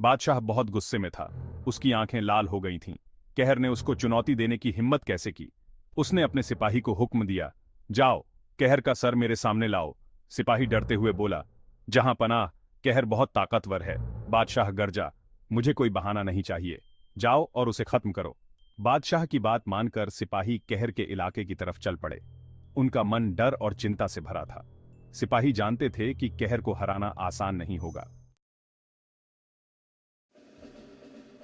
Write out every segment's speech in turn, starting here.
बादशाह बहुत गुस्से में था। उसकी आंखें लाल हो गई थीं। कहर ने उसको चुनौती देने की हिम्मत कैसे की। उसने अपने सिपाही को हुक्म दिया, जाओ, कहर का सर मेरे सामने लाओ। सिपाही डरते हुए बोला, जहां पनाह, कहर बहुत ताकतवर है। बादशाह गरजा, मुझे कोई बहाना नहीं चाहिए, जाओ और उसे खत्म करो। बादशाह की बात मानकर सिपाही कहर के इलाके की तरफ चल पड़े। उनका मन डर और चिंता से भरा था। सिपाही जानते थे कि कहर को हराना आसान नहीं होगा।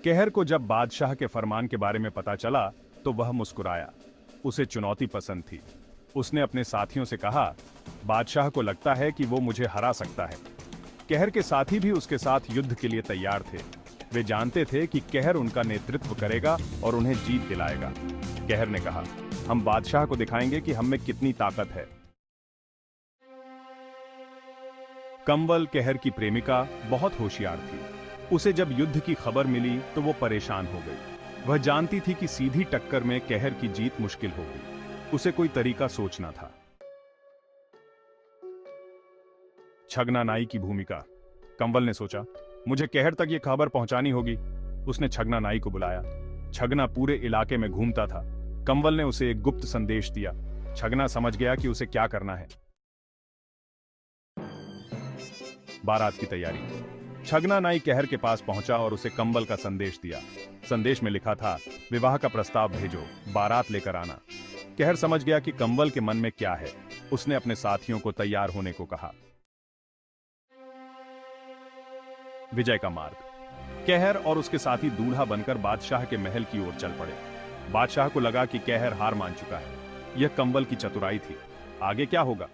कहर को जब बादशाह के फरमान के बारे में पता चला तो वह मुस्कुराया। उसे चुनौती पसंद थी। उसने अपने साथियों से कहा, बादशाह को लगता है कि वो मुझे हरा सकता है। कहर के साथी भी उसके साथ युद्ध के लिए तैयार थे। वे जानते थे कि कहर उनका नेतृत्व करेगा और उन्हें जीत दिलाएगा। कहर ने कहा, हम बादशाह को दिखाएंगे कि हम में कितनी ताकत है। कंवल कहर की प्रेमिका बहुत होशियार थी। उसे जब युद्ध की खबर मिली तो वो परेशान हो गई। वह जानती थी कि सीधी टक्कर में कहर की जीत मुश्किल होगी। उसे कोई तरीका सोचना था। छगना नाई की भूमिका। कंवल ने सोचा, मुझे कहर तक ये खबर पहुंचानी होगी। उसने छगना नाई को बुलाया। छगना पूरे इलाके में घूमता था। कंवल ने उसे एक गुप्त संदेश दिया। छगना समझ गया कि उसे क्या करना है। बारात की तैयारी। छगना नाई कहर के पास पहुंचा और उसे कंवल का संदेश दिया। संदेश में लिखा था, विवाह का प्रस्ताव भेजो, बारात लेकर आना। कहर समझ गया कि कंवल के मन में क्या है। उसने अपने साथियों को तैयार होने को कहा। विजय का मार्ग। कहर और उसके साथी दूल्हा बनकर बादशाह के महल की ओर चल पड़े। बादशाह को लगा कि कहर हार मान चुका है। यह कंवल की चतुराई थी। आगे क्या होगा?